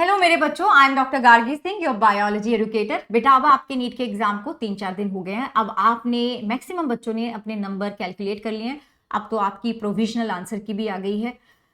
Hello मेरे बच्चों, I am doctor Gargi Singh, your biology educator. बेटा अब आपके नीट के एग्जाम को 3-4 दिन हो गए हैं। अब आपने मैक्सिमम बच्चों ने अपने नंबर कैलकुलेट कर लिए हैं। अब तो आपकी प्रोविजनल आंसर की भी आ गई है।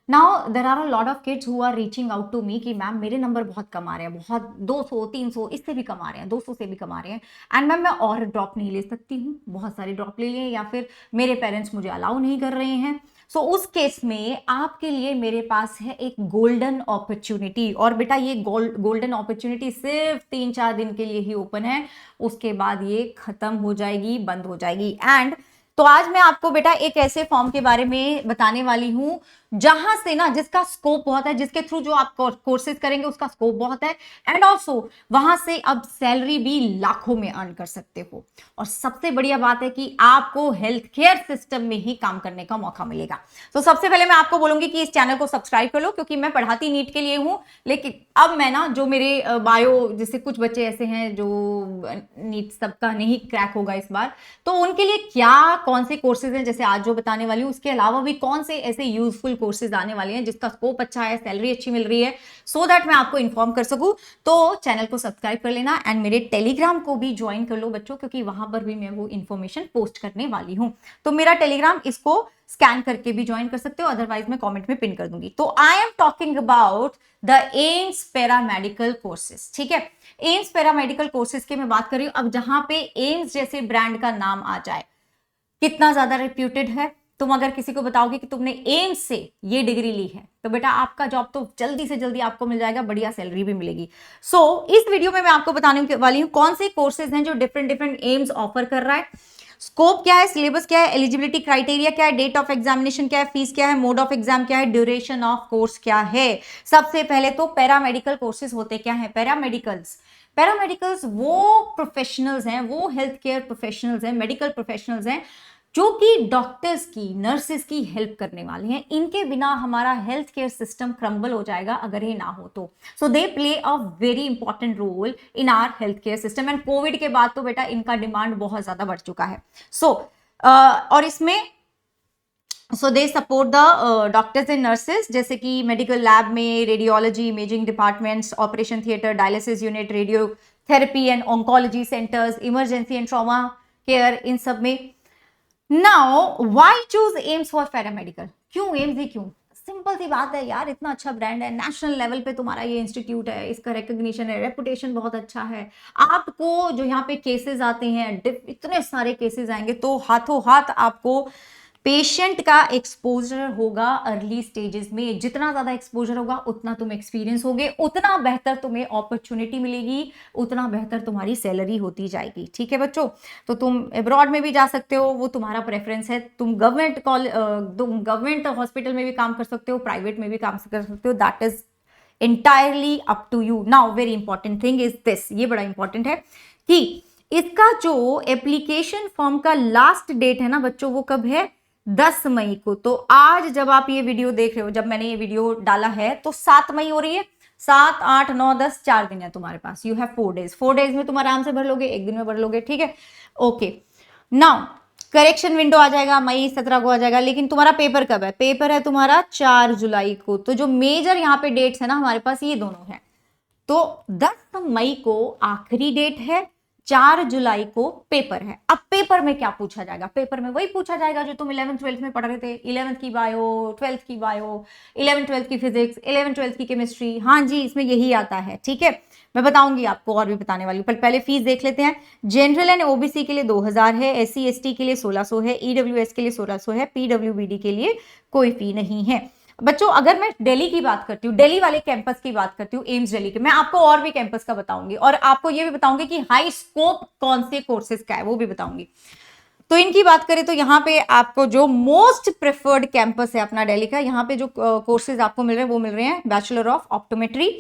Now there are a lot of kids who are reaching out to me कि मैम मेरे नंबर बहुत कम आ रहे हैं, बहुत 200 300 इससे भी कम आ रहे हैं, 200 से भी कम आ रहे हैं। एंड मैम मैं और ड्रॉप नहीं ले सकती हूँ, बहुत सारे ड्रॉप ले लिए या फिर मेरे पेरेंट्स मुझे अलाउ नहीं कर रहे हैं। उस केस में आपके लिए मेरे पास है एक गोल्डन अपॉर्चुनिटी। और बेटा ये गोल्डन अपॉर्चुनिटी सिर्फ 3-4 दिन के लिए ही ओपन है, उसके बाद ये खत्म हो जाएगी, बंद हो जाएगी। एंड तो आज मैं आपको बेटा एक ऐसे फॉर्म के बारे में बताने वाली हूं जहां से ना जिसका स्कोप बहुत है, जिसके थ्रू जो आप कोर्सेज करेंगे उसका स्कोप बहुत है। एंड ऑल्सो वहां से अब सैलरी भी लाखों में अर्न कर सकते हो। और सबसे बढ़िया बात है कि आपको हेल्थ केयर सिस्टम में ही काम करने का मौका मिलेगा। तो सबसे पहले मैं आपको बोलूंगी कि इस चैनल को सब्सक्राइब कर लो, क्योंकि मैं पढ़ाती नीट के लिए हूं। लेकिन अब मैं ना जो मेरे बायो जैसे कुछ बच्चे ऐसे हैं जो नीट सबका नहीं क्रैक होगा इस बार, तो उनके लिए क्या कौन से कोर्सेज हैं जैसे आज जो बताने वाली हूं, उसके अलावा भी कौन से ऐसे यूजफुल कोर्सेज आने वाले हैं जिसका स्कोप अच्छा है, सैलरी अच्छी मिल रही है, सो दैट मैं आपको इन्फॉर्म कर सकूं। तो चैनल को सब्सक्राइब कर लेना एंड मेरे टेलीग्राम को भी ज्वाइन कर लो बच्चों, क्योंकि वहां पर भी मैं वो इन्फॉर्मेशन पोस्ट करने वाली हूं। तो मेरा टेलीग्राम इसको स्कैन करके भी ज्वाइन कर सकते हो, अदरवाइज मैं कमेंट में पिन कर दूंगी। तो I am talking about the AIIMS paramedical courses. ठीक है, एम्स पैरामेडिकल कोर्सेज की मैं बात कर रही हूं। अब जहां पे एम्स जैसे ब्रांड का नाम आ जाए, कितना ज्यादा रिप्यूटेड है। तुम अगर किसी को बताओगे कि तुमने एम्स से ये डिग्री ली है, तो बेटा आपका जॉब तो जल्दी से जल्दी आपको मिल जाएगा, बढ़िया सैलरी भी मिलेगी। इस वीडियो में मैं आपको बताने वाली हूं कौन से कोर्सेज हैं जो डिफरेंट डिफरेंट एम्स ऑफर कर रहा है, स्कोप क्या है, सिलेबस क्या है, एलिजिबिलिटी क्राइटेरिया क्या है, डेट ऑफ एग्जामिनेशन क्या है, फीस क्या है, मोड ऑफ एग्जाम क्या है, ड्यूरेशन ऑफ कोर्स क्या है। सबसे पहले तो पैरामेडिकल कोर्सेज होते क्या है। पैरामेडिकल्स वो प्रोफेशनल्स हैं, वो हेल्थ केयर प्रोफेशनल्स हैं, मेडिकल प्रोफेशनल्स हैं जो कि डॉक्टर्स की, नर्सेस की हेल्प करने वाले हैं। इनके बिना हमारा हेल्थ केयर सिस्टम क्रम्बल हो जाएगा अगर ये ना हो तो। They play a very important role in our health care system. And Covid के बाद तो बेटा इनका डिमांड बहुत ज्यादा बढ़ चुका है। और इसमें they support the doctors and nurses, जैसे कि मेडिकल लैब में radiology, imaging departments, operation theatre, dialysis unit, radiotherapy and oncology centres, emergency and trauma care, इन सब में। Now why choose AIIMS for paramedical? क्यों एम्स ही क्यों? सिंपल सी बात है यार, इतना अच्छा ब्रांड है, नेशनल लेवल पे तुम्हारा ये इंस्टीट्यूट है, इसका रिकॉग्निशन है, रेपुटेशन बहुत अच्छा है। आपको जो यहाँ पे केसेस आते हैं, इतने सारे केसेस आएंगे, तो हाथों हाथ आपको पेशेंट का एक्सपोजर होगा अर्ली स्टेजेस में। जितना ज्यादा एक्सपोजर होगा उतना तुम एक्सपीरियंस होगे, उतना बेहतर तुम्हें अपॉर्चुनिटी मिलेगी, उतना बेहतर तुम्हारी सैलरी होती जाएगी। ठीक है बच्चों, तो तुम अब्रॉड में भी जा सकते हो, वो तुम्हारा प्रेफरेंस है। तुम गवर्नमेंट हॉस्पिटल में भी काम कर सकते हो, प्राइवेट में भी काम कर सकते हो, that is entirely up to you. Now very important thing is this, ये बड़ा इंपॉर्टेंट है कि इसका जो एप्लीकेशन फॉर्म का लास्ट डेट है ना बच्चों, वो कब है? 10 मई को। तो आज जब आप ये वीडियो देख रहे हो, जब मैंने ये वीडियो डाला है, तो 7 मई हो रही है। 7, 8, 9, 10 4 दिन है तुम्हारे पास। You have 4 days। 4 days में तुम आराम से भर लोगे, एक दिन में भर लोगे। ठीक है, ओके। नाउ करेक्शन विंडो आ जाएगा, मई 17 को आ जाएगा। लेकिन तुम्हारा पेपर कब है? पेपर है तुम्हारा 4 जुलाई को। तो जो मेजर यहाँ पे डेट्स है ना हमारे पास, ये दोनों है। तो 10 मई को आखिरी डेट है, 4 जुलाई को पेपर है। अब पेपर में क्या पूछा जाएगा? पेपर में वही पूछा जाएगा जो तुम 11th 12th में पढ़ रहे थे। 11th की बायो, 12th की बायो, 11th 12th की फिजिक्स, 11th 12th की केमिस्ट्री। हाँ जी, इसमें यही आता है। ठीक है, मैं बताऊंगी आपको, और भी बताने वाली हूँ, पर पहले फीस देख लेते हैं। जनरल एंड ओबीसी के लिए 2000 है, SC ST के लिए 1600 है, EWS के लिए 1600 है, PWBD के लिए कोई फी नहीं है। बच्चों अगर मैं दिल्ली की बात करती हूँ, दिल्ली वाले कैंपस की बात करती हूँ, एम्स दिल्ली के, मैं आपको और भी कैंपस का बताऊंगी, और आपको ये भी बताऊंगी कि हाई स्कोप कौन से कोर्सेज का है, वो भी बताऊंगी। तो इनकी बात करें तो यहाँ पे आपको जो मोस्ट प्रेफर्ड कैंपस है अपना दिल्ली का, यहाँ पे जो कोर्सेज आपको मिल रहे हैं वो मिल रहे हैं bachelor of optometry,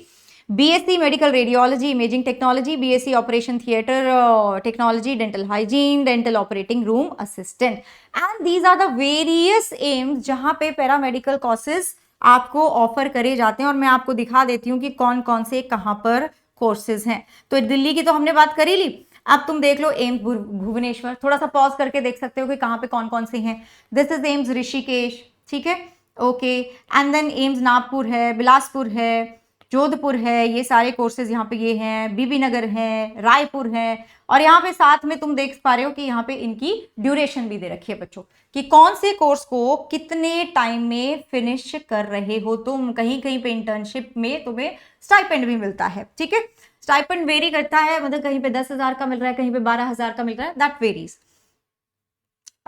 BSc medical radiology imaging technology, BSc operation theatre technology, dental hygiene, dental operating room assistant. And these are the various AIIMS जहां पे पैरामेडिकल कोर्सेज आपको ऑफर करे जाते हैं। और मैं आपको दिखा देती हूँ कि कौन कौन से कहां पर कोर्सेज हैं। तो दिल्ली की तो हमने बात करी ली, अब तुम देख लो एम्स भुवनेश्वर। थोड़ा सा पॉज करके देख सकते हो कि कहां पे कौन कौन से हैं। This is AIIMS Rishikesh. ठीक है, okay. And then AIIMS Nagpur है, बिलासपुर है, जोधपुर है, ये सारे कोर्सेज यहाँ पे ये हैं, बीबी नगर हैं, रायपुर हैं, और यहाँ पे साथ में तुम देख पा रहे हो कि यहाँ पे इनकी ड्यूरेशन भी दे रखी है बच्चों, कि कौन से कोर्स को कितने टाइम में फिनिश कर रहे हो तुम। कहीं कहीं पे इंटर्नशिप में तुम्हें स्टाइपेंड भी मिलता है, ठीक है। स्टाइपेंड वेरी करता है, मतलब कहीं पे 10,000 का मिल रहा है, कहीं पे 12,000 का मिल रहा है, दैट वेरीज।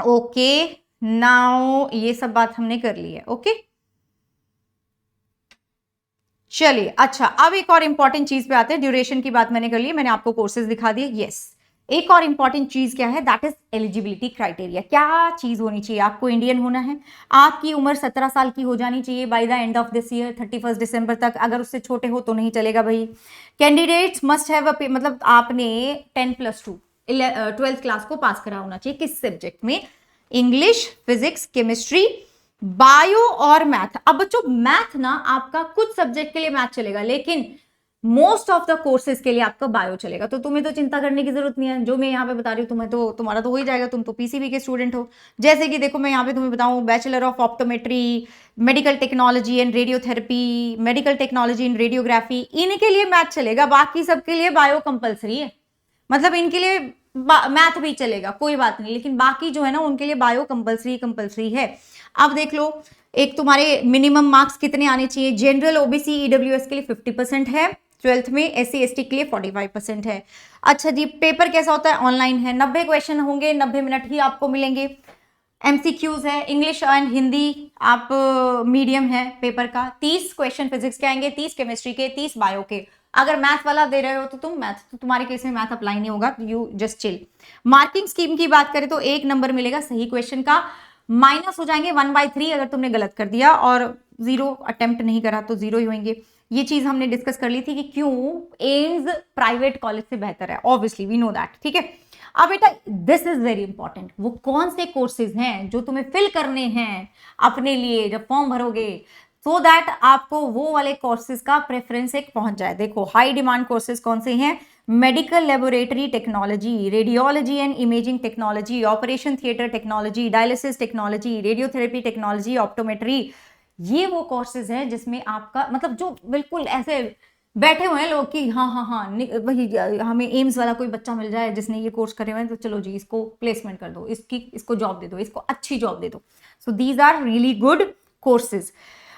ओके, नाउ ये सब बात हमने कर ली है। ओके चलिए, अच्छा अब एक और इंपॉर्टेंट चीज पे आते हैं। ड्यूरेशन की बात मैंने कर ली, मैंने आपको कोर्सेज दिखा दिए। यस, एक और इंपॉर्टेंट चीज क्या है, दैट इज एलिजिबिलिटी क्राइटेरिया। क्या चीज होनी चाहिए, आपको इंडियन होना है, आपकी उम्र 17 साल की हो जानी चाहिए by the end of this year 31 दिसंबर तक। अगर उससे छोटे हो तो नहीं चलेगा भाई। कैंडिडेट्स मस्ट हैव मतलब आपने 10+2 12th क्लास को पास करा होना चाहिए। किस सब्जेक्ट में, इंग्लिश, फिजिक्स, केमिस्ट्री, बायो और मैथ। अब बच्चों मैथ ना आपका कुछ सब्जेक्ट के लिए मैथ चलेगा, लेकिन मोस्ट ऑफ द कोर्सेज के लिए आपका बायो चलेगा, तो तुम्हें तो चिंता करने की जरूरत नहीं है। जो मैं यहाँ पे बता रही हूँ तुम्हें तो तुम्हारा तो हो ही जाएगा, तुम तो पीसीबी के स्टूडेंट हो। जैसे कि देखो मैं यहाँ पे तुम्हें बताऊँ, bachelor of optometry, medical technology and radiotherapy, medical technology and radiography, इनके लिए मैथ चलेगा, बाकी सबके लिए बायो कंपलसरी है। मतलब इनके लिए मैथ भी चलेगा कोई बात नहीं, लेकिन बाकी जो है ना उनके लिए बायो कंपलसरी है। अब देख लो, एक तुम्हारे मिनिमम मार्क्स कितने आने चाहिए। जनरल, ओबीसी, ईडब्ल्यूएस के लिए 50% है 12th में, एससी एसटी के लिए 45% है। अच्छा जी, पेपर कैसा होता है, ऑनलाइन है, 90 क्वेश्चन होंगे, 90 मिनट ही आपको मिलेंगे। एमसीक्यूज है, इंग्लिश एंड हिंदी आप मीडियम है पेपर का। 30 क्वेश्चन फिजिक्स के आएंगे, 30 केमिस्ट्री के, 30 बायो के। अगर मैथ वाला दे रहे हो तो तुम मैथ, तो तुम्हारे केस में मैथ अप्लाई नहीं होगा, you just chill. Marking scheme की बात करें तो 1 नंबर मिलेगा सही क्वेश्चन का, माइनस हो जाएंगे 1/3 अगर तुमने गलत कर दिया, और 0 अटेम्प्ट नहीं करा तो 0 ही होंगे। ये चीज हमने डिस्कस कर ली थी कि क्यों एम्स प्राइवेट कॉलेज से बेहतर है, ऑब्वियसली वी नो दैट, ठीक है। अब बेटा दिस इज वेरी इंपॉर्टेंट, वो कौन से कोर्सेज हैं जो तुम्हें फिल करने हैं अपने लिए जब फॉर्म भरोगे, सो दैट आपको वो वाले कोर्सेज का प्रेफरेंस एक पहुंच जाए। देखो हाई डिमांड कोर्सेज कौन से हैं, medical laboratory technology, radiology and imaging technology, operation theatre technology, dialysis technology, radiotherapy technology, optometry. ये वो कोर्सेज हैं जिसमें आपका मतलब जो बिल्कुल ऐसे बैठे हुए हैं लोग कि हाँ हाँ हाँ वही, हमें एम्स वाला कोई बच्चा मिल जाए जिसने ये कोर्स करे हुए हैं तो चलो जी इसको प्लेसमेंट कर दो, इसको जॉब दे दो, इसको अच्छी जॉब दे दो। So these are really good courses.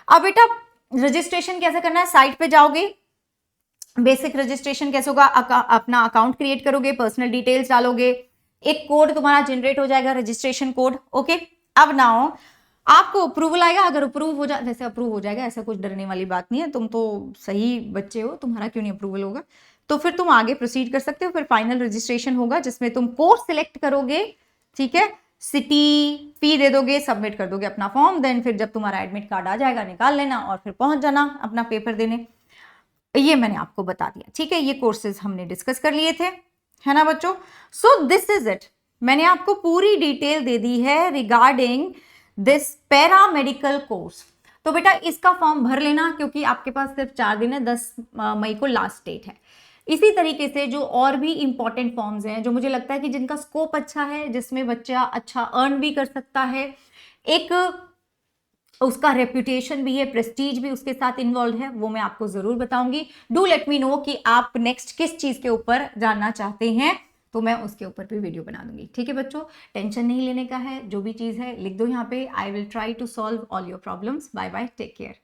अब बेटा रजिस्ट्रेशन कैसे करना है, साइट पे जाओगे, बेसिक रजिस्ट्रेशन कैसे होगा, अपना अकाउंट क्रिएट करोगे, पर्सनल डिटेल्स डालोगे, एक कोड तुम्हारा जनरेट हो जाएगा, रजिस्ट्रेशन कोड। ओके, अब नाउ आपको अप्रूवल आएगा, अगर अप्रूव हो जाए, वैसे अप्रूव हो जाएगा, ऐसा कुछ डरने वाली बात नहीं है, तुम तो सही बच्चे हो, तुम्हारा क्यों नहीं अप्रूवल होगा, तो फिर तुम आगे प्रोसीड कर सकते हो। फिर फाइनल रजिस्ट्रेशन होगा जिसमें तुम कोर्स सिलेक्ट करोगे, ठीक है, सिटी, फी दे दोगे, सबमिट कर दोगे अपना फॉर्म, देन फिर जब तुम्हारा एडमिट कार्ड आ जाएगा निकाल लेना और फिर पहुंच जाना अपना पेपर देने। ये मैंने आपको बता दिया, ठीक है। ये कोर्सेज हमने डिस्कस कर लिए थे, है ना बच्चों। सो दिस इज इट, मैंने आपको पूरी डिटेल दे दी है रिगार्डिंग दिस पैरामेडिकल कोर्स। तो बेटा इसका फॉर्म भर लेना, क्योंकि आपके पास सिर्फ 4 दिन है, 10 मई को लास्ट डेट है। इसी तरीके से जो और भी इंपॉर्टेंट फॉर्म्स हैं जो मुझे लगता है कि जिनका स्कोप अच्छा है, जिसमें बच्चा अच्छा अर्न भी कर सकता है, एक उसका रेप्यूटेशन भी है, प्रेस्टीज भी उसके साथ इन्वॉल्व है, वो मैं आपको जरूर बताऊंगी। डू लेट मी नो कि आप नेक्स्ट किस चीज के ऊपर जानना चाहते हैं, तो मैं उसके ऊपर भी वीडियो बना दूंगी, ठीक है बच्चों। टेंशन नहीं लेने का है, जो भी चीज है लिख दो यहाँ पे, I will try to solve all your problems. Bye bye, take care.